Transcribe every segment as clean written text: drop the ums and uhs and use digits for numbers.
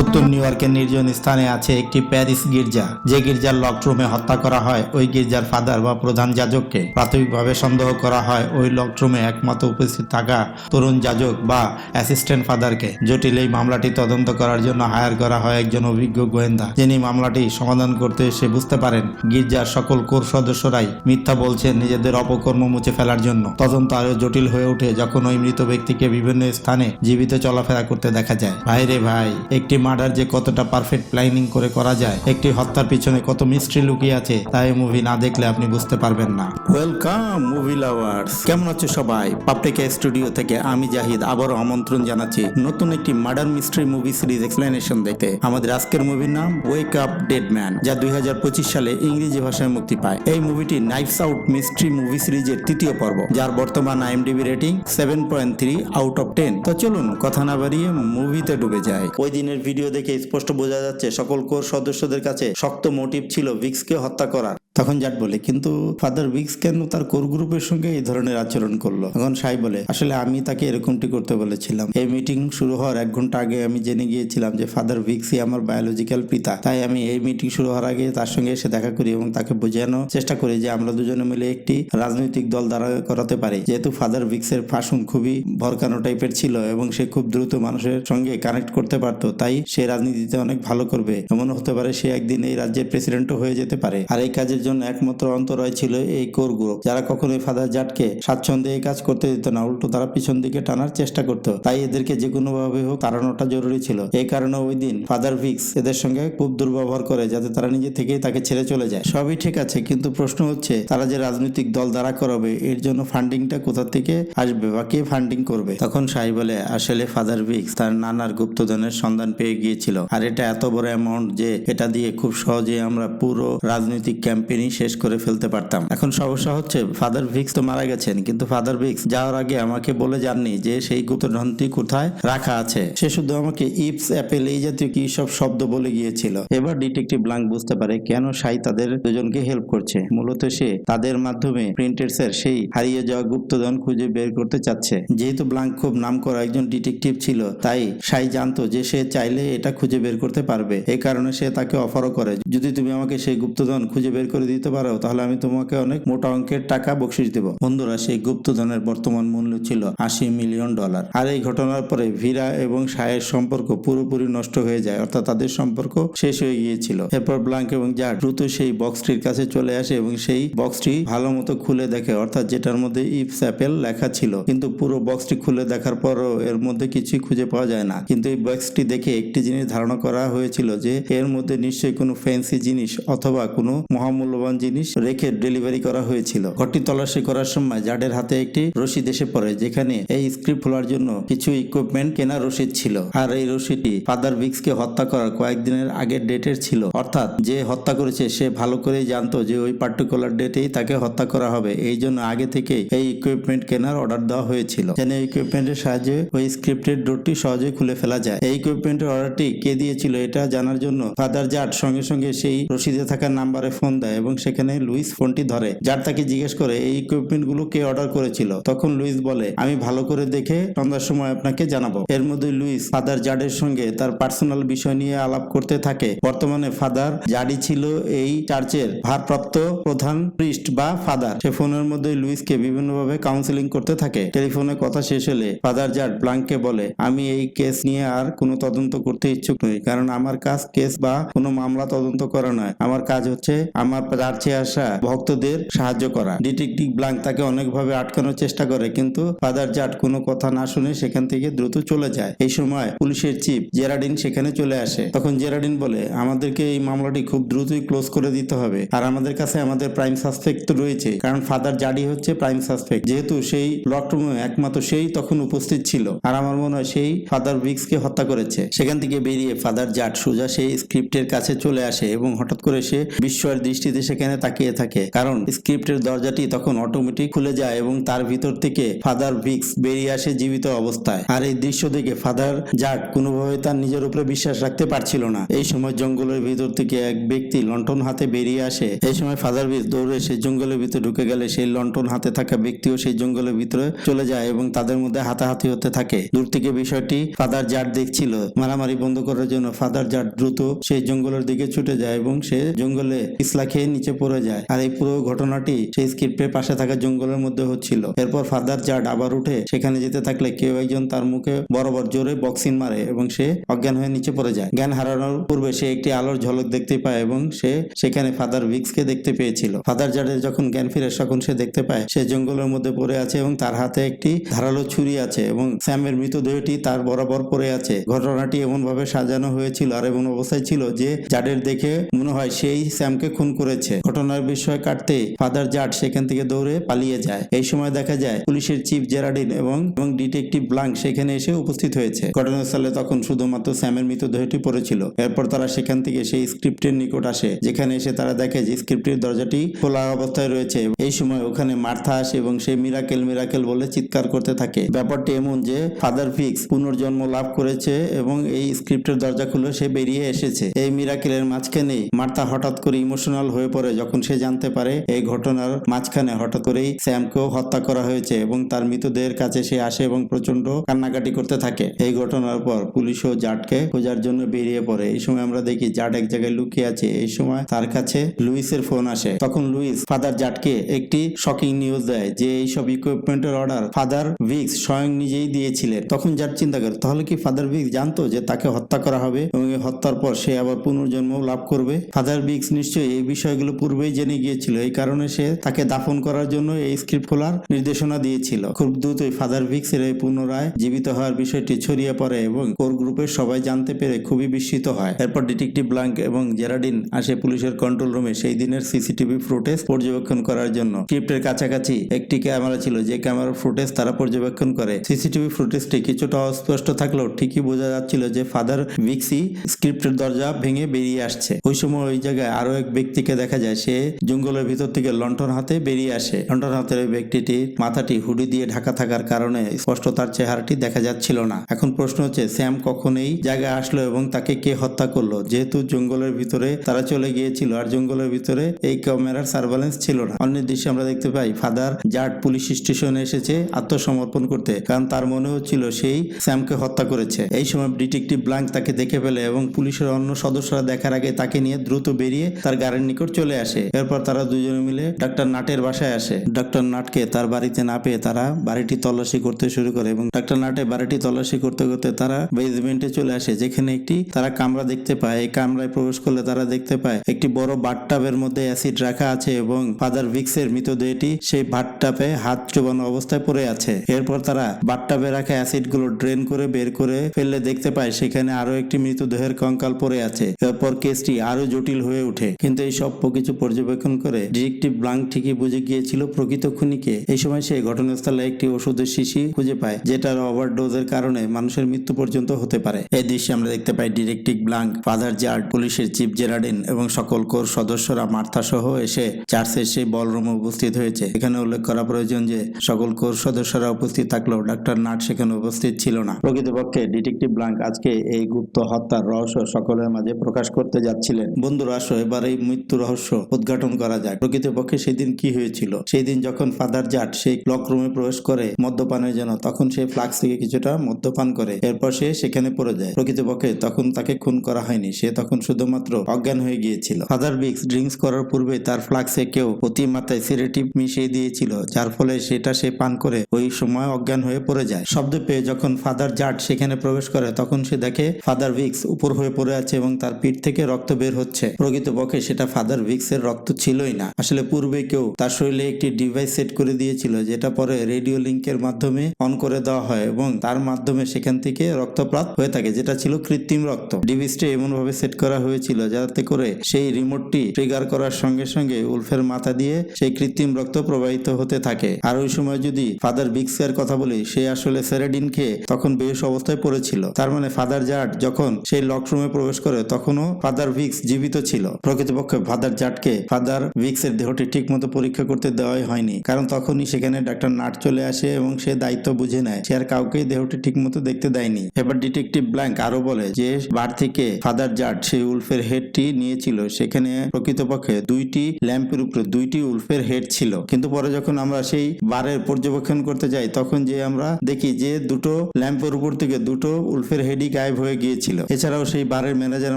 উত্তর নিউ ইয়র্কের নির্জন স্থানে আছে একটি প্যারিস গির্জা। যে গির্জার লকড রুমে হত্যা করা হয় ওই গির্জার ফাদার বা প্রধান যাজককে প্রাথমিকভাবে সন্দেহ করা হয় ওই লকড রুমে একমাত্র উপস্থিত থাকা তরুণ যাজক বা অ্যাসিস্ট্যান্ট ফাদারকে। জটিল এই মামলাটি তদন্ত করার জন্য হায়ার করা হয় একজন অভিজ্ঞ গোয়েন্দা, যিনি মামলাটি সমাধান করতে এসে বুঝতে পারেন গির্জার সকল কোর সদস্যরাই মিথ্যা বলছেন নিজেদের অপকর্ম মুছে ফেলার জন্য। তদন্ত আরো জটিল হয়ে ওঠে যখন ওই মৃত ব্যক্তিকে বিভিন্ন স্থানে জীবিত চলাফেরা করতে দেখা যায়। ভাইরে ভাই, একটি মার্ডার যে কতটা পারফেক্ট প্ল্যানিং করে করা যায়, একটি হত্যার পিছনে কত মিস্ট্রি লুকিয়ে আছে, তাই মুভি না দেখলে আপনি বুঝতে পারবেন না। ওয়েলকাম মুভি লাভার্স, কেমন আছো সবাই? পাপটেকা স্টুডিও থেকে আমি জাহিদ আবারও আমন্ত্রণ জানাচ্ছি নতুন একটি murder mystery movie series explanation দেখতে। আমাদের আজকের মুভির নাম ওয়েক আপ ডেড ম্যান, যা 2025 সালে ইংরেজি ভাষায় মুক্তি পায়। এই মুভিটি নাইফস আউট মিস্ট্রি মুভি সিরিজের তৃতীয় পর্ব, যার বর্তমান IMDb রেটিং 7.3 আউট অফ 10। তো চলুন কথা না বাড়িয়ে মুভিতে ডুবে যায়। ওই দিনের ভিডিও দেখে স্পষ্ট বোঝা যাচ্ছে সকল কোর সদস্যদের কাছে শক্ত মোটিভ ছিল ভিক্সকে হত্যা করা। তখন জাট বলে, কিন্তু ফাদার ভিক্স কেন তার কোর গ্রুপের সঙ্গে এই ধরনের আচরণ করলো? তখন সাই বলে, আসলে আমি তাকে এরকমটি করতে বলেছিলাম। এই মিটিং শুরু হওয়ার 1 ঘন্টা আগে আমি জেনে গিয়েছিলাম যে ফাদার ভিক্সই আমার বায়োলজিক্যাল পিতা। তাই আমি এই মিটিং শুরু হওয়ার আগে তার সঙ্গে এসে দেখা করি এবং তাকে বোঝানোর চেষ্টা করি যে আমরা দুজনে মিলে একটি রাজনৈতিক দল দাঁড়া করাতে পারি। যেহেতু ফাদার ভিক্সের ফাঁসুন খুবই ভরকানো টাইপের ছিল এবং সে খুব দ্রুত মানুষের সঙ্গে কানেক্ট করতে পারতো, তাই সে রাজনীতিতে অনেক ভালো করবে। এমন হতে পারে সে একদিন এই রাজ্যের প্রেসিডেন্টও হয়ে যেতে পারে। আর এই কাজের জন্য একমাত্র অন্তরায় ছিল এই কোর গ্রুপ, যারা কখনোই ফাদার জাটকে স্বাচ্ছন্দ্যে এই কাজ করতে দিত না, উল্টো তারা পিছন দিকে টানার চেষ্টা করতো। তাই এদেরকে যে কোনো ভাবে হোক তাড়ানোটা জরুরি ছিল। এই কারণে ওই দিন ফাদার ভিক্স এদের সঙ্গে খুব দুর্ব্যবহার করে, যাতে তারা নিজে থেকেই তাকে ছেড়ে চলে যায়। সবই ঠিক আছে, কিন্তু প্রশ্ন হচ্ছে তারা যে রাজনৈতিক দল দাঁড়া করাবে এর জন্য ফান্ডিংটা কোথা থেকে আসবে বা কে ফান্ডিং করবে? তখন সাই বলে, আসলে ফাদার ভিক্স তার নানার গুপ্তধনের সন্ধান পেয়ে গিয়েছিল, আর এটা এত বড় অ্যামাউন্ট যে এটা দিয়ে খুব সহজে আমরা পুরো রাজনৈতিক ক্যাম্পেইনই শেষ করে ফেলতে পারতাম। এখন সমস্যা হচ্ছে ফাদার ভিক্স তো মারা গেছেন, কিন্তু ফাদার ভিক্স যাওয়ার আগে আমাকে বলে যাননি যে সেই গুপ্তধনটি কোথায় রাখা আছে। সে শুধু আমাকে ইপস, অ্যাপেল এই জাতীয় কি সব শব্দ বলে গিয়েছিল। এবার ডিটেকটিভ ব্লাঙ্ক বুঝতে পারে কেন সাই তাদের দুজনকে হেল্প করছে। মূলত সে তাদের মাধ্যমে প্রিন্টেডস এর সেই হারিয়ে যাওয়া গুপ্তধন খুঁজে বের করতে চাচ্ছে। যেহেতু ব্লাঙ্ক খুব নামকরা একজন ডিটেকটিভ ছিল, তাই সাই জানতো যে সে চাইলে এটা খুঁজে বের করতে পারবে। এই কারণে সে তাকে অফারও করে, যদি তুমি আমাকে সেই গুপ্তধন খুঁজে বের করে দিতে পারো তাহলে আমি তোমাকে অনেক মোটা অঙ্কের টাকা বকশিশ দেব। বন্ধুরা, সেই গুপ্তধনের বর্তমান মূল্য ছিল $80 মিলিয়ন। আর এই ঘটনার পরে ভীরা এবং সায়ের সম্পর্ক পুরোপুরি নষ্ট হয়ে যায়, অর্থাৎ তাদের সম্পর্ক শেষ হয়ে গিয়েছিল। এরপর ব্লাঙ্ক এবং জাট দ্রুত সেই বক্সটির কাছে চলে আসে এবং সেই বক্সটি ভালো মতো খুলে দেখে, অর্থাৎ যেটার মধ্যে ইপস অ্যাপেল লেখা ছিল। কিন্তু পুরো বক্সটি খুলে দেখার পরও এর মধ্যে কিছুই খুঁজে পাওয়া যায় না। কিন্তু এই বক্সটি দেখে একটি জিনিস ধারণা করা হয়েছিল যে এর মধ্যে নিশ্চয়ই কোনো ফ্যান্সি জিনিস অথবা কোনো মহামূল্যবান জিনিস রেখে ডেলিভারি করা হয়েছিল। ঘরটি তল্লাশি করার সময় জাডের হাতে একটি রসিদ এসে পড়ে, যেখানে এই স্ক্রিপ্ট খোলার জন্য কিছু ইকুইপমেন্ট কেনার রসিদ ছিল। আর এই রসিদটি ফাদার ভিক্সকে হত্যা করার কয়েকদিনের আগের ডেটের ছিল, অর্থাৎ যে হত্যা করেছে সে ভালো করেই জানতো যে ওই পার্টিকুলার ডেটেই তাকে হত্যা করা হবে। এই জন্য আগে থেকে এই ইকুইপমেন্ট কেনার অর্ডার দেওয়া হয়েছিল, যেন এই ইকুইপমেন্টের সাহায্যে ওই স্ক্রিপ্টের ডোরটি সহজে খুলে ফেলা যায়। এই ইকুইপমেন্টের অর্ডারটি কে দিয়েছিল এটা জানার জন্য ফাদার জাট সঙ্গে সঙ্গে সেই রসিদে থাকা নাম্বারে ফোন দেয় এবং সেখানে লুইস ফোনটি ধরে। জাট তাকে জিজ্ঞেস করে এই ইকুইপমেন্ট গুলো কে অর্ডার করেছিল। তখন লুইস বলে, আমি ভালো করে দেখে সন্ধ্যার সময় আপনাকে জানাবো। এর মধ্যে লুইস ফাদার জাডের সঙ্গে তার পার্সোনাল বিষয় নিয়ে আলাপ করতে থাকে। বর্তমানে ফাদার জাডি ছিল এই চার্চের ভারপ্রাপ্ত প্রধান প্রিস্ট বা ফাদার। সে ফোনের মধ্যে লুইসকে বিভিন্নভাবে কাউন্সিলিং করতে থাকে। টেলিফোনে কথা শেষ হলে ফাদার জাড ব্লাঙ্ককে বলে, আমি এই কেস নিয়ে আর কোনো তদন্ত করতে ইচ্ছুক নই, কারণ আমার কাজ কেস বা কোনো মামলা তদন্ত করা নয়। আমার কাজ হচ্ছে আমার চার্চে আসা ভক্তদের সাহায্য করা। ডিটেকটিভ ব্লাঙ্ক তাকে অনেকভাবে আটকানোর চেষ্টা করে, কিন্তু ফাদার জাট কোনো কথা না শুনে সেখান থেকে দ্রুত চলে যায়। এই সময় পুলিশের চিফ জেরাডিন সেখানে চলে আসে। তখন জেরাডিন বলে, আমাদেরকে এই মামলাটি খুব দ্রুতই ক্লোজ করে দিতে হবে, আর আমাদের কাছে আমাদের প্রাইম সাসপেক্ট তো রয়েছে, কারণ ফাদার জাডি হচ্ছে প্রাইম সাসপেক্ট। যেহেতু সেই লকডাউনে একমাত্র সেই তখন উপস্থিত ছিল, আর আমার মনে হয় সেই ফাদার ভিক্সকে হত্যা করেছে। সেখান থেকে বেরিয়ে ফাদার জাট সোজা সেই স্ক্রিপ্টের কাছে চলে আসে এবং হঠাৎ করে সে বিস্ময়ের দৃষ্টিতে দৃষ্টিতে সেখানে তাকিয়ে থাকে, কারণ স্ক্রিপ্টের দরজাটি তখন অটোমেটিক খুলে যায় এবং তার ভিতর থেকে ফাদার ভিক্স বেরিয়ে আসে জীবিত অবস্থায়। আর এই দৃশ্য দেখে ফাদার জাট কোনোভাবে তার নিজের উপরে বিশ্বাস রাখতে পারছিল না। এই সময় জঙ্গলের ভিতর থেকে এক ব্যক্তি লণ্ঠন হাতে বেরিয়ে আসে। এই সময় ফাদার ভিক্স দৌড়ে সেই জঙ্গলের ভিতরে ঢুকে গেলে সেই লণ্ঠন হাতে থাকা ব্যক্তিও সেই জঙ্গলের ভিতরে চলে যায় এবং তাদের মধ্যে হাতাহাতি হতে থাকে। দূর থেকে বিষয়টি ফাদার জাট দেখছিল। মারামারি বন্ধ করার জন্য ফাদার জাট দ্রুত সেই জঙ্গলের দিকে ছুটে যায় এবং সে জঙ্গলে পিছলা খেয়ে নিচে পড়ে যায়। আর এই পুরো ঘটনাটি সেই স্ক্রিপ্টের পাশে থাকা জঙ্গলের মধ্যে হচ্ছিল। এরপর ফাদার জাট আবার উঠে সেখানে যেতে থাকলে কেউ একজন তার মুখে বরাবর জোরে বক্সিং মারে এবং সে অজ্ঞান হয়ে নিচে পড়ে যায়। জ্ঞান হারানোর পূর্বে সে একটি আলোর ঝলক দেখতে পায় এবং সে সেখানে ফাদার ভিক্সকে দেখতে পেয়েছিল। ফাদার জাটের যখন জ্ঞান ফিরে তখন সে দেখতে পায় সে জঙ্গলের মধ্যে পড়ে আছে এবং তার হাতে একটি ধারালো ছুরি আছে এবং স্যামের মৃতদেহটি তার বরাবর পড়ে আছে। ঘটনাটি এমন ভাবে সাজানো হয়েছিল আর এমন অবস্থায় ছিল যে জাটের দেখে মনে হয় সেই স্যামকে খুন করেছে। ঘটনার বিষয় কাটতে ফাদার জাট সেখান থেকে দৌড়ে পালিয়ে যায়। এই সময় দেখা যায় পুলিশের চিফ জেরাডিন এবং ডিটেকটিভ ব্লাঙ্ক সেখানে এসে উপস্থিত হয়েছে। ঘটনাস্থলে তখন শুধুমাত্র স্যামের মৃতদেহটি পড়েছিল। এরপর তারা সেখান থেকে সেই স্ক্রিপ্টের নিকট আসে, যেখানে এসে তারা দেখে যে স্ক্রিপ্টের দরজাটি খোলা অবস্থায় রয়েছে। এই সময় ওখানে মার্থা আসে এবং সে মিরাকেল মিরাকেল বলে চিৎকার করতে থাকে। ব্যাপারটি এমন যে ফাদার ভিক্স পুনর্জন্ম লাভ করেছে এবং এই স্ক্রিপ্টের দরজা খুলে সে বেরিয়ে এসেছে। এই মিরাকেলের মাঝখানেই মার্থা হঠাৎ করে ইমোশনাল হয়ে পড়ে যখন সে জানতে পারে এই ঘটনার মাঝখানে হঠাৎ করেই স্যামকেও হত্যা করা হয়েছে এবং তার মৃতদেহের কাছে সে আসে এবং প্রচন্ড কান্নাকাটি করতে থাকে। এই ঘটনার পর পুলিশও জাটকে খোঁজার জন্য বেরিয়ে পড়ে। এই সময় আমরা দেখি জাট এক জায়গায় লুকিয়ে আছে। এই সময় তার কাছে লুইসের ফোন আসে। তখন লুইস ফাদার জাটকে একটি শকিং নিউজ দেয় যে এইসব ইকুইপমেন্টের অর্ডার ফাদার ভিক্স স্বয়ং নিজেই দিয়েছিলেন। তখন জাট চিন্তা করে তাহলে কি ফাদার ভিক্স জানতো যে তাকে হত্যা করা হবে এবং এই হত্যার পর সে আবার পুনর্জন্ম লাভ করবে? ফাদার ভিক্স নিশ্চয়ই এই বিষয়গুলো পূর্বেই জেনে গিয়েছিল। এই কারণে সে তাকে দাফন করার জন্য এই স্ক্রিপ্ট খোলার নির্দেশনা দিয়েছিল। খুব দ্রুতই ফাদার ভিক্স এর পুনরায় জীবিত হওয়ার বিষয়টি ছড়িয়ে পড়ে এবং কোর গ্রুপের সবাই জানতে পেরে খুবই বিস্মিত হয়। এরপর ডিটেকটিভ ব্লাঙ্ক এবং জেরাডিন আসে পুলিশের কন্ট্রোল রুমে সেই দিনের সিসিটিভি ফুটেজ পর্যবেক্ষণ করার জন্য। স্ক্রিপ্টের কাছাকাছি একটি ক্যামেরা ছিল যে ক্যামেরার ফুটেজ তারা পর্যবেক্ষণ করে। সিসিটিভি ফুটেজটি কিছুটা অস্পষ্ট থাকলেও ঠিকই বোঝা যাচ্ছিল যে ফাদার ভিক্সই স্ক্রিপ্টের দরজা ভেঙে বেরিয়ে আসছে। ওই সময় ওই জায়গায় আরো এক ব্যক্তিকে দেখা যায়, সে জঙ্গলের ভিতর থেকে লণ্ঠন হাতে বেরিয়ে আসে। লণ্ঠন হাতের ওই ব্যক্তিটির মাথাটি হুডি দিয়ে ঢাকা থাকার কারণে স্পষ্ট তার চেহারাটি দেখা যাচ্ছিল না। এখন প্রশ্ন হচ্ছে স্যাম কখন এই জায়গায় আসলো এবং তাকে কে হত্যা করলো? যেহেতু জঙ্গলের ভিতরে তারা চলে গিয়েছিল আর জঙ্গলের ভিতরে এই ক্যামেরার সার্ভেলেন্স ছিল না। অন্য দৃশ্যে আমরা দেখতে পাই ফাদার জাট পুলিশ স্টেশনে এসেছে আত্মসমর্পণ করতে, কারণ তার মনে হচ্ছিল সেই স্যামকে হত্যা করেছে। এই সময় ডিটেকটিভ ব্লাঙ্ক তাকে দেখে ফেলে এবং পুলিশের অন্য সদস্যরা দেখার আগে তাকে নিয়ে দ্রুত বেরিয়ে তার গাড়ির নিকট চলে আসে। এরপর তারা দুজনে মিলে ডাক্তার নাটের বাসায় আসে। ডাক্তার নাটকে তার বাড়িতে না পেয়ে তারা বাড়িটি তল্লাশি করতে শুরু করে এবং ডাক্তার নাটে বাড়িটি তল্লাশি করতে করতে তারা বেসমেন্টে চলে আসে, যেখানে একটি তারা কামরা দেখতে পায়। এই কামরায় প্রবেশ করলে তারা দেখতে পায় একটি বড় বাথটাবের মধ্যে অ্যাসিড রাখা আছে এবং ফাদার ভিক্সের মৃতদেহটি সেই বাথটাবে হাত চোবানো অবস্থায় পড়ে আছে। এরপর তারা বাথটাবে রাখা অ্যাসিড গুলো ড্রেন করে বের করে ফেললে দেখতে পায় সেখানে আরো একটি মৃতদেহের কঙ্কাল পড়ে আছে। এরপর কেসটি আরো জটিল হয়ে ওঠে, কিন্তু এই সব কিছু পর্যবেক্ষণ করে ডিটেকটিভ ব্লাঙ্ক ঠিকই বুঝে গিয়েছিল প্রকৃত খুনিকে। এই সময় সে ঘটনাস্থলে একটি ওষুধের শিশি খুঁজে পায় যেটার ওভারডোজের কারণে মানুষের মৃত্যু পর্যন্ত হতে পারে। এই দৃশ্যে আমরা দেখতে পাই ডিটেকটিভ ব্লাঙ্ক, ফাদার জাট, পুলিশের চিফ জেরাডিন এবং সকল কোর সদস্যরা মার্থা সহ এসে চার্চের সেই বলরুমে উপস্থিত হয়েছে। এখানে উল্লেখ করা প্রয়োজন যে সকল কোর সদস্যরা উপস্থিত থাকলেও ডাক্তার নাট সেখানে উপস্থিত ছিল না। প্রকৃতপক্ষে ডিটেকটিভ ব্লাঙ্ক আজকে এই গুপ্ত হত্যার রহস্য সকলের মাঝে প্রকাশ করতে যাচ্ছিলেন। বন্ধুরা আসো এবার এই মৃত্যু রহস্য উদ্ঘাটন করা যাক। প্রকৃতপক্ষে সেদিন কি হয়েছিল? সেই দিন যখন ফাদার জাট সেই লক রুমে প্রবেশ করে মদ্যপানের জন্য, তখন সে ফ্লাক্স থেকে কিছুটা মদ্যপান করে। এরপর সে সেখানে পড়ে যায়। প্রকৃতপক্ষে তখন তাকে খুন করা হয়নি, সে তখন শুধুমাত্র অজ্ঞান হয়ে গিয়েছিল। ফাদার ভিক্স ড্রিঙ্কস করার পূর্বে তার ফ্লাক্সে কেউ অতিমাত্রায় সেডেটিভ মিশিয়ে দিয়েছিল, যার ফলে সেটা সে পান করে ওই সময় অজ্ঞান হয়ে পড়ে যায়। শব্দ পেয়ে যখন ফাদার জাট সেখানে প্রবেশ করে তখন সে দেখে ফাদার ভিক্স উপর হয়ে পড়ে আছে এবং তার পিঠ থেকে রক্ত বের হচ্ছে। প্রকৃতপক্ষে সেটা ফাদার ভিক্স এর রক্ত ছিলই না, আসলে পূর্বে কেউ তার শরীরে একটি ডিভাইস সেট করে দিয়েছিল যেটা পরে রেডিও লিঙ্কের মাধ্যমে অন করে দেওয়া হয় এবং তার মাধ্যমে সেখান থেকে রক্তপাত হয়ে থাকে, যেটা ছিল কৃত্রিম রক্ত। ডিভাইসটি এমন ভাবে সেট করা হয়েছিল যাতে করে সেই রিমোটটি ট্রিগার করার সঙ্গে সঙ্গে উলফের মাথা দিয়ে সেই কৃত্রিম রক্ত প্রবাহিত হতে থাকে। আর ওই সময় যদি ফাদার ভিক্স এর কথা বলি, সে আসলে সেরেডিন খেয়ে তখন বেহুশ অবস্থায় পড়েছিল। তার মানে ফাদার জাট যখন সেই লক রুমে প্রবেশ করে তখনও ফাদার ভিক্স জীবিত ছিল। প্রকৃতপক্ষে ফাদার ফাদার জাটকে ফাদার ভিক্সের দেহটি ঠিক মতো পরীক্ষা করতে দেওয়াই হয়নি, কারণ তখনই সেখানে ডাক্তার নাট চলে আসে এবং সে দায়িত্ব বুঝে নেয়। সে আর কাউকেই দেহটি ঠিক মতো দেখতে দেয়নি। এবার ডিটেকটিভ ব্ল্যাঙ্ক আরো বলে যে বার থেকে ফাদার জাট সেই উলফের হেডটি নিয়েছিল, সেখানে প্রকৃতপক্ষে 2টি ল্যাম্পের উপরে 2টি উলফের হেড ছিল। কিন্তু পরে যখন আমরা সেই বারের পর্যবেক্ষণ করতে যাই তখন যে আমরা দেখি যে দুটো ল্যাম্পের উপর থেকে দুটো উলফের হেডই গায়েব হয়ে গিয়েছিল। এছাড়াও সেই বারের ম্যানেজার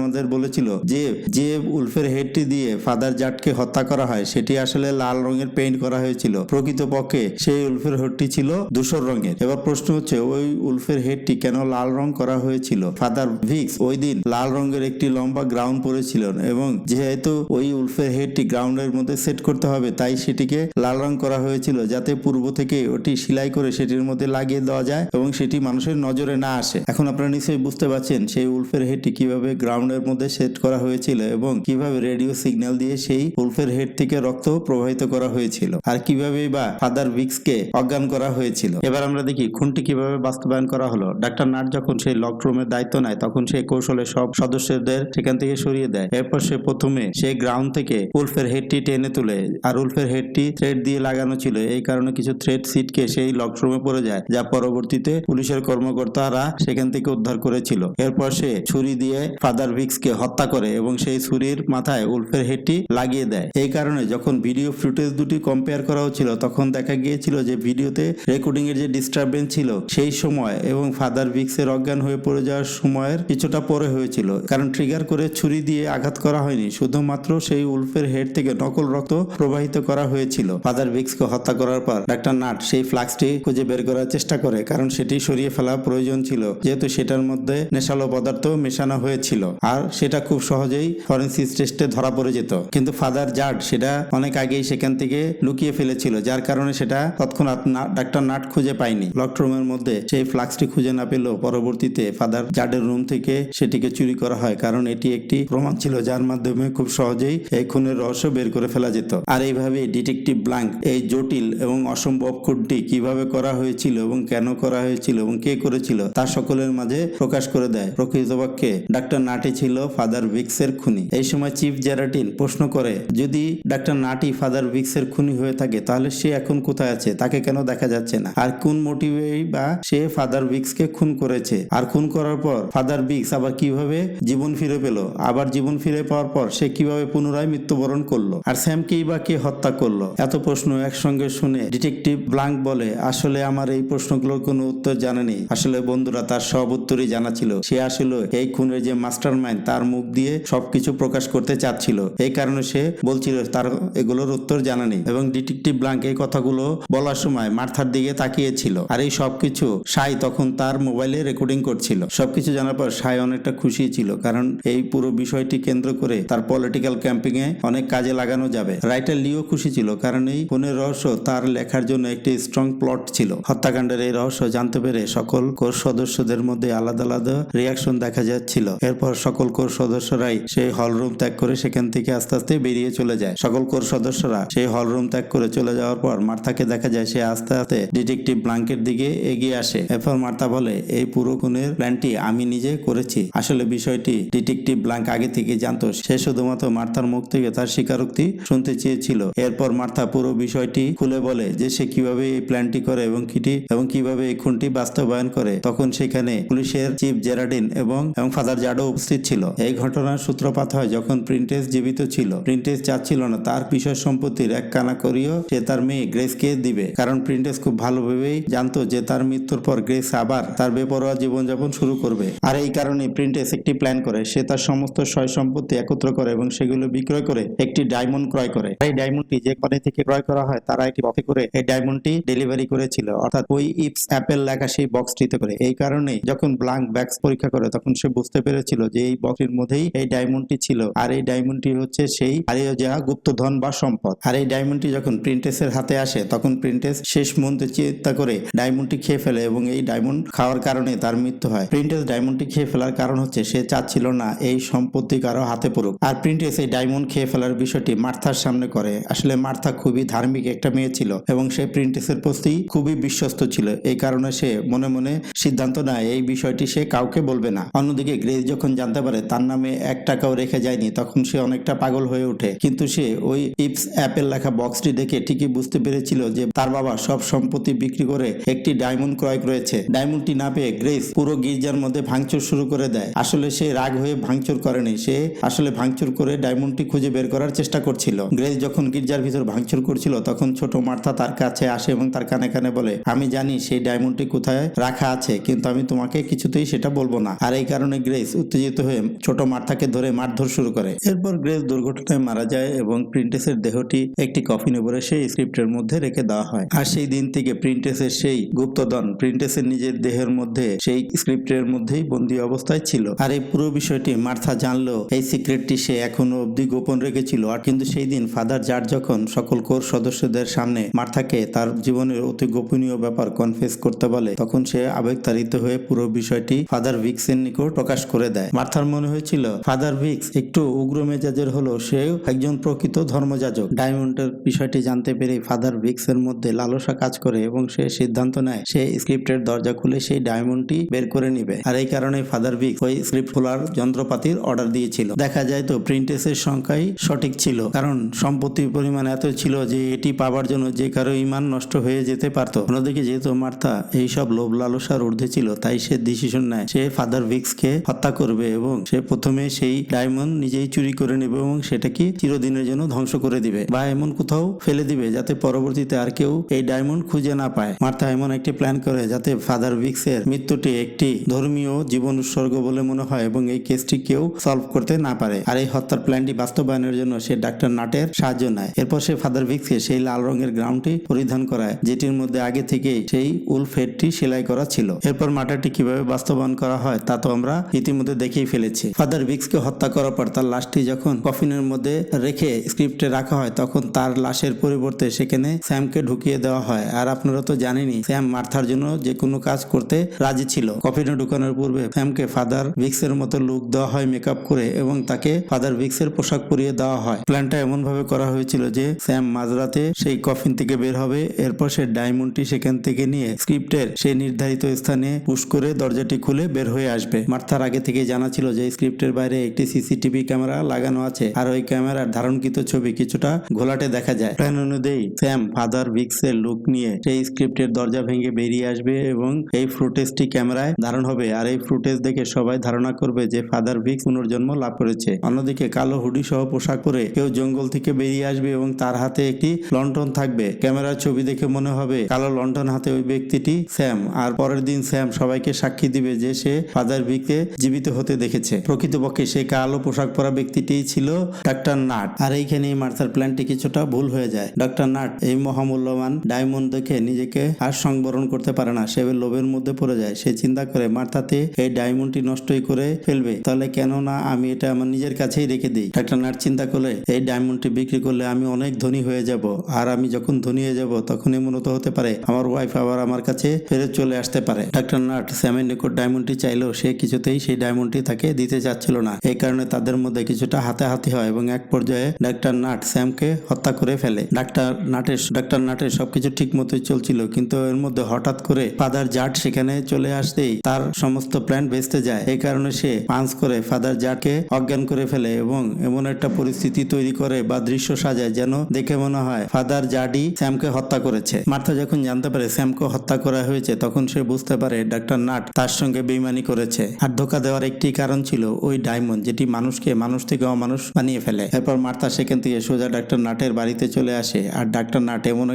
আমাদের বলেছিল যে যে উলফের হেডটি দিয়ে ফাদার জাটকে হত্যা করা হয় সেটি আসলে লাল রঙের পেইন্ট করা হয়েছিল, প্রকৃতপক্ষে সেই উলফের হেডটি ছিল ধূসর রঙের। এবার প্রশ্ন হচ্ছে ওই উলফের হেডটি কেন লাল রং করা হয়েছিল? ফাদার ভিক্স ওই দিন লাল রঙের একটি লম্বা গ্রাউন্ড পরেছিলেন এবং যেহেতু ওই উলফের হেডটি গ্রাউন্ডের মধ্যে সেট করতে হবে তাই সেটিকে লাল রং করা হয়েছিল, যাতে পূর্ব থেকে ওটি সেলাই করে সেটির মধ্যে লাগিয়ে দেওয়া যায় এবং সেটি মানুষের নজরে না আসে। এখন আপনারা নিশ্চয়ই বুঝতে পারছেন সেই উলফের হেডটি কিভাবে গ্রাউন্ডের মধ্যে সেট করা হয়েছিল এবং কিভাবে রেডিও সিগন্যাল দিয়ে সেই উলফের হেড থেকে রক্ত প্রবাহিত করা হয়েছিল, আর কিভাবে বা ফাদার ভিক্সকে অজ্ঞান করা হয়েছিল। এবার আমরা দেখি খুনটি কিভাবে বাস্তবায়ন করা হলো। ডাক্তার নাট যখন সেই লক রুমের দায়িত্ব নেয় তখন সে কৌশলে সব সদস্যদের সেখান থেকে সরিয়ে দেয়। এরপর সে প্রথমে সেই গ্রাউন্ড থেকে উলফের হেডটি টেনে তুলে, আর উলফের হেডটি থ্রেড দিয়ে লাগানো ছিল, এই কারণে কিছু থ্রেড সিটকে সেই লক রুমে পড়ে যায়, যা পরবর্তীতে পুলিশের কর্মকর্তারা সেখান থেকে উদ্ধার করেছিল। এরপর সে ছুরি দিয়ে ফাদার ভিক্সকে হত্যা করে এবং সেই ছুরির মাথায় উলফের হেডটি লাগিয়ে দেয়। এই কারণে যখন ভিডিও ফুটেজ দুটি কম্পেয়ার করা হচ্ছিল তখন দেখা গিয়েছিল যে ভিডিওতে রেকর্ডিং এর যে ডিস্টারবেন্স ছিল সেই সময় এবং ফাদার ভিক্সের অজ্ঞান হয়ে পড়ে যাওয়ার সময়ের কিছুটা পরে হয়েছিল, কারণ ট্রিগার করে ছুরি দিয়ে আঘাত করা হয়নি, শুধুমাত্র সেই উলফের হেড থেকে নকল রক্ত প্রবাহিত করা হয়েছিল। ফাদার ভিক্সকে হত্যা করার পর ডাক্তার নাট সেই ফ্লাক্সটি খুঁজে বের করার চেষ্টা করে, কারণ সেটি সরিয়ে ফেলা প্রয়োজন ছিল যেহেতু সেটার মধ্যে নেশালো পদার্থ মেশানো হয়েছিল আর সেটা খুব সহজেই ফরেনসিক টেস্টে ধরা পড়ে যেত। কিন্তু ফাদার জাট সেটা অনেক আগেই সেখান থেকে লুকিয়ে ফেলেছিল, যার কারণে সেটা তৎক্ষণাৎ ডাক্তার নাট খুঁজে পায়নি। লক রুমের মধ্যে সেই ফ্লাক্সটি খুঁজে না পেলেও পরবর্তীতে ফাদার জাটের রুম থেকে সেটিকে চুরি করা হয়, কারণ এটি একটি প্রমাণ ছিল যার মাধ্যমে খুব সহজেই এই খুনের রহস্য বের করে ফেলা যেত। আর এইভাবে ডিটেকটিভ ব্ল্যাঙ্ক এই জটিল এবং অসম্ভব খুনটি কিভাবে করা হয়েছিল এবং কেন করা হয়েছিল এবং কে করেছিল তা সকলের মাঝে প্রকাশ করে দেয়। প্রকৃতপক্ষে ডাক্তার নাটি ছিল ফাদার ভিক্সের খুনি। এই সময় চিফ জেরাটিন প্রশ্ন করে, যদি ডাক্তার নাটি ফাদার ভিক্সের খুনি হয়ে থাকে তাহলে সে এখন কোথায় আছে, তাকে কেন দেখা যাচ্ছে না, আর কোন মোটিভেই বা সে ফাদার ভিক্সকে খুন করেছে, আর খুন করার পর ফাদার ভিক্স আবার কিভাবে জীবন ফিরে পেল, আবার জীবন ফিরে পাওয়ার পর সে কিভাবে পুনরায় মৃত্যুবরণ করলো, আর স্যামকেই বা কে হত্যা করলো। এত প্রশ্ন একসঙ্গে শুনে ডিটেকটিভ ব্ল্যাঙ্ক বলে, আসলে আমার এই প্রশ্নগুলোর কোনো উত্তর জানা নেই। আসলে বন্ধুরা তার সব উত্তরই জানা ছিল। সে আসলে এই খুনের যে মাস্টার মাইন্ড তার মুখ দিয়ে সবকিছু প্রকাশ করতে চাচ্ছিল, এই কারণে সে বলছিল তার এগুলোর উত্তর জানা নেই। এবং ডিটেকটিভ ব্ল্যাঙ্ক এই কথাগুলো বলার সময় মার্থার দিকে তাকিয়েছিল, আর এই সবকিছু সাই তখন তার মোবাইলে রেকর্ডিং করছিল। সবকিছু জানার পর সাই অনেকটা খুশি ছিল, কারণ এই পুরো বিষয়টি কেন্দ্র করে তার পলিটিক্যাল ক্যাম্পিং এ অনেক কাজে লাগানো যাবে। রাইটার লিও খুশি ছিল, কারণ এই খুনের রহস্য তার লেখার জন্য একটি স্ট্রং প্লট ছিল। হত্যাকাণ্ডের এই রহস্য জানতে পেরে সকল কোর সদস্যদের মধ্যে আলাদা আলাদা রিয়াকশন দেখা যাচ্ছিল। এরপর সকল কোর সদস্যরাই সেই হল রুম ত্যাগ করে সেখান থেকে আস্তে আস্তে বেরিয়ে চলে যায়। সকল কোর সদস্যরা সেই হল রুম ত্যাগ করে চলে যাওয়ার পর মার্থাকে দেখা যায় সে আস্তে আস্তে ডিটেকটিভ ব্ল্যাঙ্কের দিকে এগিয়ে আসে। এরপর মার্থা বলে, এই পুরো খুনের প্ল্যানটি আমি নিজে করেছি। আসলে বিষয়টি ডিটেকটিভ ব্ল্যাঙ্ক আগে থেকে জানতো, সে শুধুমাত্র মার্থার মুখ থেকে তার স্বীকারোক্তি শুনতে চেয়েছিল। এরপর মার্থা পুরো বিষয়টি খুলে বলে যে সে কিভাবে এই প্ল্যানটি করে এবং কিভাবে এই খুনটি বাস্তবায়ন করে। তখন সেখানে পুলিশের চিফ জেরাডিন এবং ফাদার জাডো উপস্থিত ছিল। এই ঘটনার সূত্রপাত হয় যখন প্রিন্টেস জীবিত ছিল। প্রিন্টেস চাচ্ছিল না তার বিষয় সম্পত্তির এক কানা করিও সে তার মেয়ে গ্রেসকে দিবে, কারণ প্রিন্টেস খুব ভালোভাবেই জানতো যে তার মৃত্যুর পর গ্রেস আবার তার বেপরোয়া জীবনযাপন শুরু করবে। আর এই কারণে প্রিন্টেস একটি প্ল্যান করে, সে তার সমস্ত সয় সম্পত্তি একত্র করে এবং সেগুলো বিক্রয় করে একটি ডায়মন্ড ক্রয় করে। এই ডায়মন্ডটি যে কোম্পানি থেকে ক্রয় করা হয় তারা একটি বক্সে করে এই ডায়মন্ডটি ডেলিভারি করেছিল, অর্থাৎ ওই ইপস অ্যাপেল লেখা সেই বক্সটিতে করে। এই কারণে যখন ব্ল্যাঙ্ক ব্যাগস পরীক্ষা করে তখন সে বুঝতে পেরেছিল যে এই বক্সের মধ্যেই এই ডায়মন্ডটি ছিল, আর এই ডায়মন্ডটি হচ্ছে সেই হারিয়ে যাওয়া গুপ্তধন বা সম্পদ। আর এই ডায়মন্ডটি যখন প্রিন্টেসের হাতে আসে তখন প্রিন্টেস শেষ মুহূর্তে চিন্তা করে ডায়মন্ডটি খেয়ে ফেলে এবং এই ডায়মন্ড খাওয়ার কারণে তার মৃত্যু হয়। প্রিন্টেস ডায়মন্ডটি খেয়ে ফেলার কারণ হচ্ছে সে চাচ্ছিল না এই সম্পত্তি কারো হাতে পড়ুক। আর প্রিন্টেস এই ডায়মন্ড খেয়ে ফেলার বিষয়টি মার্থার সামনে করে। আসলে মার্থা খুবই ধার্মিক একটা মেয়ে ছিল এবং সে প্রিন্টেসের প্রতি খুবই বিশ্বস্ত ছিল। এই কারণে সে মনে মনে সিদ্ধান্ত নেয় এই বিষয়টি সে কাউকে বলবে না। অন্যদিকে গ্রেস যখন জানতে পারে তার নামে 1 টাকাও রেখে যায়নি তখন সে অনেকটা পাগল হয়ে ওঠে, কিন্তু সে ওই ইপস অ্যাপেল লেখা বক্সটি দেখে ঠিকই বুঝতে পেরেছিল যে তার বাবা সব সম্পত্তি বিক্রি করে একটি ডায়মন্ড ক্রয় করেছে। ডায়মন্ডটি না পেয়ে গ্রেস পুরো গির্জার মধ্যে ভাঙচুর শুরু করে দেয়। আসলে সে রাগ হয়ে ভাঙচুর করেনি, সে আসলে ভাঙচুর করে ডায়মন্ডটি খুঁজে বের করার চেষ্টা করছিল। গ্রেস যখন গির্জার ভিতর ভাঙচুর করছিল তখন ছোট মার্থা তার কাছে আসে এবং তার কানে কানে বলে, আমি জানি সেই ডায়মন্ডটি কোথায় রাখা আছে, কিন্তু আমি তোমাকে কিছুতেই সেটা বলবো না। আর এই কারণে গ্রেস উত্তেজিত হয়ে ছোট মার্থাকে ধরে মারধর শুরু করে। এরপর গ্রেস দুর্ঘটনায় মারা যায় এবং প্রিন্সেসের দেহটি একটি কফিনে ভরে সেই স্ক্রিপ্টের মধ্যে রেখে দেওয়া হয়। আর সেই দিন থেকে প্রিন্সেসের সেই গুপ্তধন প্রিন্সেসের নিজের দেহের মধ্যে সেই স্ক্রিপ্টের মধ্যেই বন্দী অবস্থায় ছিল। আর এই পুরো বিষয়টি মার্থা জানলো, এই সিক্রেটটি সে এখনো অবধি গোপন রেখেছিল। আর কিন্তু সেই দিন ফাদার জার্জ যখন সকল কোর সদস্যদের সামনে মার্থাকে তার জীবনের অতি গোপনীয় ব্যাপার কনফেস করতে বলে, তখন সে আবেগতাড়িত হয়ে পুরো বিষয়টি ফাদার ভিক্সের নিকট প্রকাশ করে দেয়। মার্থার মনে হয়েছিল ফাদার ভিক্স একটু উগ্র মেজাজের হলো সেও একজন প্রকৃত ধর্মযাজক। ডায়মন্ডের বিষয়টি জানতে পেরে ফাদার ভিক্সের মধ্যে লালসা কাজ করে এবং সে সিদ্ধান্ত নেয় সে স্ক্রিপ্টের দরজা খুলে সেই ডায়মন্ডটি বের করে নিবে। আর এই কারণে ফাদার ভিক্স ওই স্ক্রিপ্ট খোলার যন্ত্রপাতির অর্ডার দিয়েছিল। দেখা যায় তো প্রিন্সেসের সংখ্যাই সঠিক ছিল, কারণ সম্পত্তির পরিমাণ এত ছিল যে এটি পাবার জন্য যে কারো ইমান নষ্ট হয়ে যেতে পারত। অন্যদিকে যেহেতু মার্থা এইসব লোভ লালসার ঊর্ধ্বে ছিল, তাই সে ডিসিশন নেয় সে ফাদার ভিক্সকে হত্যা করবে এবং সে প্রথমে সেই ডায়মন্ড নিজেই চুরি করে নেবে এবং সেটাকে চিরদিনের জন্য ধ্বংস করে দিবে বা এমন কোথাও ফেলে দিবে যাতে পরবর্তীতে আর কেউ এই ডায়মন্ড খুঁজে না পায়। মার্থা এমন একটি প্ল্যান করে যাতে ফাদার ভিক্সের মৃত্যুটি একটি ধর্মীয় জীবন উৎসর্গ বলে মনে হয় এবং এই কেসটি কেউ সলভ করতে না পারে। আর এই হত্যার প্ল্যানটি বাস্তবায়নের জন্য সে ডাক্তার নাটের সাহায্য নেয়। এরপর সে ফাদার ভিক্সকে সেই লাল রঙের গ্রাউন্ডটি পরিধান করায় যেটির মধ্যে আগে থেকে সেই উল ফেডটি সেলাই করা ছিল। এরপর মার্টারটি কিভাবে বাস্তবায়ন করা হয় তা তো আমরা ইতিমধ্যে দেখেই ফেলেছি। ফাদার ভিক্সকে হত্যা করার পর তার লাশটি যখন কফিনের মধ্যে রেখে স্ক্রিপ্টে রাখা হয় তখন তার লাশের পরিবর্তে সেখানে স্যামকে ঢুকিয়ে দেওয়া হয়। আর আপনারা তো জানেনই স্যাম মার্থার জন্য যে কোনো কাজ করতে রাজি ছিল। কফিনে ঢুকানোর পূর্বে স্যামকে ফাদার ভিক্সের মতো লুক দেওয়া হয় মেকআপ করে এবং তাকে ফাদার ভিক্সের পোশাক পরিয়ে দেওয়া হয়। প্ল্যানটা এমন ভাবে করা হয়েছিল যে স্যাম মাঝরাতে সেই কফিন থেকে বের হবে, এরপর সে ডায়মন্ডটি সেখান থেকে নিয়ে স্ক্রিপ্টের সেই নির্ধারিত স্থানে পুশ করে দরজাটি খুলে বের হয়ে আসবে। মার্থার আগে থেকে জানা ছিল যে স্ক্রিপ্টের বাইরে একটি সিসিটিভি ক্যামেরা লাগানো আছে আর ওই ক্যামেরার ধারণকৃত ছবি কিছুটা ঘোলাটে দেখা যায়। প্ল্যান অনুযায়ী স্যাম ফাদার ভিক্সের লুক নিয়ে সেই স্ক্রিপ্টের দরজা ভেঙে বেরিয়ে আসবে এবং এই ফুটেজটি ক্যামেরায় ধারণ হবে। আর এই ফুটেজ দেখে সবাই ধারণা করবে যে ফাদার ভিক্স পুনর্জন্ম লাভ করেছে। অন্যদিকে কালো হুডি সহ পোশাক পরে কেউ জঙ্গল থেকে বেরিয়ে আসবে এবং তার হাতে একটি লণ্ঠন থাকবে। ক্যামেরার ছবি দেখে মনে হবে কালো লণ্ঠন হাতে ওই ব্যক্তিটি স্যাম। আর পরের দিন স্যাম সবাইকে সাক্ষী দিবে যে সে ফাদার ভিক্সকে জীবিত হতে দেখেছে। প্রকৃতপক্ষে সেই কালো পোশাক পরা ব্যক্তিটি ছিল ডাক্তার নাট। আর এইখানেই মার্থার প্ল্যানটি কিছুটা ভুল হয়ে যায়। ডাক্তার নাট এই মহামূল্যবান ডায়মন্ড দেখে নিজেকে আর সংবরণ করতে পারে না, সে লোভের মধ্যে পড়ে যায়। সে চিন্তা করে মার্থাতে এই ডায়মন্ডটি নষ্টই করে ফেলবে, তাহলে কেন না আমি এটা আমার নিজের কাছেই রেখে দিই। ডাক্তার নাট চিন্তা করলে এই ডায়মন্ডটি বিক্রি করলে আমি অনেক ধনী হয়ে যাব, আর আমি যখন ধনী হয়ে যাব তখন এমন হতে পারে আমার ওয়াইফ আবার আমার কাছে ফেরত চলে আসতে পারে। ডাক্তার নাট স্যামের নিকট ডায়মন্ডটি চাইলেও সে কিছুতেই সেই ডায়মন্ডটি তাকে দিতে চাচ্ছিল না। এই কারণে তাদের মধ্যে কিছুটা হাতাহাতি হয় এবং এক পর্যায়ে ডাক্তার নাট স্যামকে হত্যা করে ফেলে। ডাক্তার নাটের সবকিছু ঠিক মতোই চলছিল, কিন্তু এর মধ্যে হঠাৎ করে ফাদার জার্জ সেখানে চলে আসতেই তার সমস্ত প্ল্যান ভেস্তে যায়। এই কারণে সে পাঞ্চ করে ফাদার জার্জকে অজ্ঞান করে ফেলে এবং এমন একটা পরিস্থিতি তৈরি করে বা দৃশ্য সাজায় যেন দেখে মনে হয় ফাদার জার্জই স্যামকে হত্যা করেছে। মার্থা যখন জানতে পারে স্যামকে হত্যা করা হয়েছে তখন সে বুঝতে পারে ডাক্তার নাট তার সঙ্গে বেইমানি করেছে। আর ধোঁকা দেওয়ার একটি কারণ ছিল ওই ডায়মন্ড, যেটি মানুষকে মানুষ থেকে অমানুষ বানিয়ে ফেলে। এরপর মার্থা সেখান থেকে সোজা ডাক্তার নাটের বাড়িতে চলে আসে আর ডাক্তার নাট এমন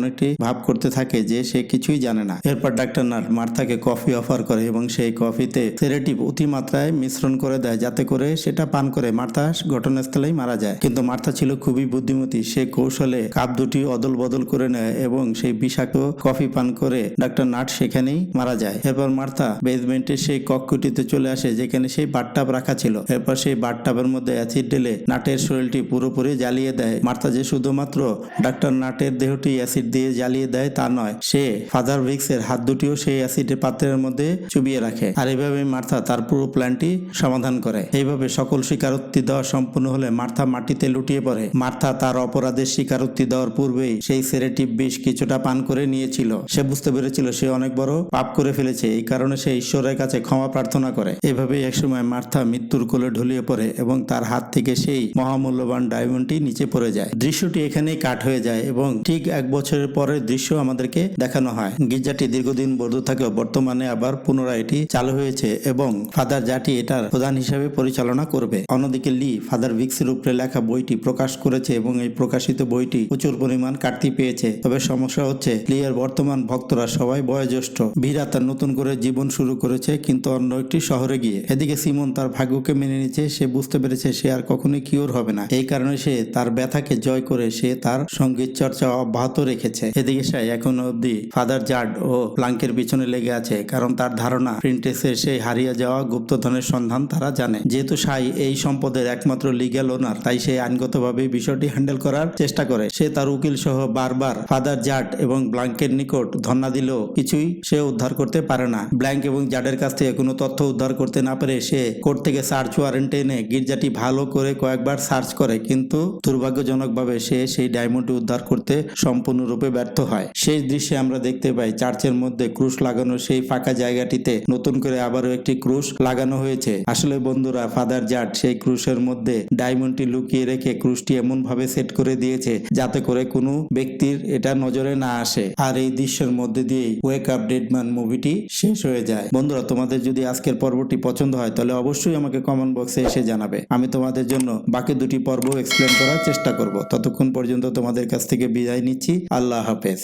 একটি ভাব করতে থাকে যে সে কিছুই জানে না। এরপর ডাক্তার নাট মার্থাকে কফি অফার করে এবং সেই কফিতে সেডেটিভ অতিমাত্রায় মিশ্রণ করে দেয় যাতে করে সেটা পান করে মার্থা ঘটনাস্থলেই মারা যায়। কিন্তু মার্থা ছিল খুবই বুদ্ধিমতী, সে কৌশলে কাপ দুটি অদল বদল করে নেয় এবং সেই বিষাক্ত কফি পান করে ডাক্তার নাট সেখানেই মারা যায়। এরপর মার্থা বেসমেন্টের সেই কক্ষটিতে চলে আসে যেখানে সেই বাথটাব রাখা ছিল। এরপর সেই বাথটাবের মধ্যে অ্যাসিড ঢেলে নাটের শরীরটি পুরোপুরি জ্বালিয়ে দেয়। মার্থা যে শুধুমাত্র ডাক্তার নাটের দেহটি অ্যাসিড দিয়ে জ্বালিয়ে দেয় তা নয়, সে ফাদার ভিক্সের হাত দুটিও সেই অ্যাসিডের পাত্রের মধ্যে চুবিয়ে রাখে। আর এইভাবে মার্থা তার পুরো প্ল্যানটি সমাধান করে। এইভাবে সকল স্বীকারোক্তি দেওয়া সম্পূর্ণ হলে মার্থা মাটিতে লুটিয়ে পড়ে। মার্থা তার অপরাধের স্বীকারোক্তি দেওয়ার পূর্বেই সেই সেডেটিভ বিষ কিছুটা পান করে নিয়েছিল। সে বুঝতে পেরেছিল সে অনেক বড় পাপ করে ফেলেছে, এই কারণে সে ঈশ্বরের কাছে ক্ষমা প্রার্থনা করে। এভাবেই একসময় মার্থা মৃত্যুর কোলে ঢলিয়ে পড়ে এবং তার হাত থেকে সেই মহামূল্যবান ডায়মন্ডটি নিচে পড়ে যায়। দৃশ্যটি এখানেই কাট হয়ে যায় এবং ঠিক 1 বছরের পরের দৃশ্য আমাদেরকে দেখানো হয়। গির্জাটি দীর্ঘদিন বন্ধ থাকেও বর্তমানে আবার পুনরায় এটি চালু হয়েছে এবং ফাদার জাটি এটার প্রধান হিসেবে পরিচালনা করবে। অন্যদিকে লি ফাদার ভিক্সের উপরে লেখা বইটি প্রকাশ করেছে এবং এই প্রকাশিত বইটি প্রচুর পরিমাণ কাটতি পেয়েছে। তবে সমস্যা হচ্ছে লি এর বর্তমান ভক্তরা সবাই বয়োজ্যেষ্ঠ। ভীরা তার নতুন করে জীবন শুরু করেছে কিন্তু অন্য একটি শহরে গিয়ে। এদিকে সিমন তার ভাগ্যকে মেনে নিয়েছে, সে বুঝতে পেরেছে সে আর কখনোই কিওর হবে না। এই কারণে সে তার ব্যথাকে জয় করে সে তার সঙ্গীত চর্চা অব্যাহত রেখেছে। এদিকে সে এখনো অবধি ফাদার জাড ও প্লাঙ্কের পিছনে লেগে আছে, কারণ তার ধারণা প্রিন্টেসের সেই হারিয়ে যাওয়া গুপ্তধনের সন্ধান তারা জানে। যেহেতু সাই এই সম্পদের একমাত্র লিগ্যাল ওনার, তাই সে আইনগতভাবে বিষয়টি হ্যান্ডেল করার চেষ্টা করে। সে তার উকিল সহ বারবার ফাদার জাড এবং ব্লাঙ্কের নিকট ধর্ণা দিলেও কিছুই সে উদ্ধার করতে পারে না। ব্ল্যাঙ্ক এবং জাডের কাছ থেকে কোনো তথ্য উদ্ধার করতে না পেরে সে কোর্ট থেকে সার্চ ওয়ারেন্ট এনে গির্জাটি ভালো করে কয়েকবার সার্চ করে, কিন্তু দুর্ভাগ্যজনকভাবে সে সেই ডায়মন্ডটি উদ্ধার করতে সম্পূর্ণরূপে ব্যর্থ হয়। শেষ দৃশ্যে আমরা দেখতে পাই চার্চের মধ্যে ক্রুশ লাগানো সেই ফাঁকা জায়গাটিতে নতুন করে আবারও একটি ক্রুশ লাগানো হয়েছে। আসলে বন্ধুরা, ফাদার জাড সেই ক্রুশের মধ্যে ডায়মন্ডটি লুকিয়ে রেখে ক্রুশটি এমন ভাবে সেট করে দিয়েছে যাতে করে কোনো ব্যক্তির এটা নজরে না আসে। আর এই দৃশ্যের মধ্যে দিয়েই ওয়েক আপ ডেড ম্যান মুভিটি শেষ হয়ে যায়। বন্ধুরা, তোমাদের যদি আজকের পর্বটি পছন্দ হয় তাহলে অবশ্যই আমাকে কমেন্ট বক্সে এসে জানাবে। আমি তোমাদের জন্য বাকি দুটি পর্ব এক্সপ্লেন করার চেষ্টা করব। ততক্ষণ পর্যন্ত তোমাদের কাছ থেকে বিদায় নিচ্ছি। আল্লাহ হাফেজ।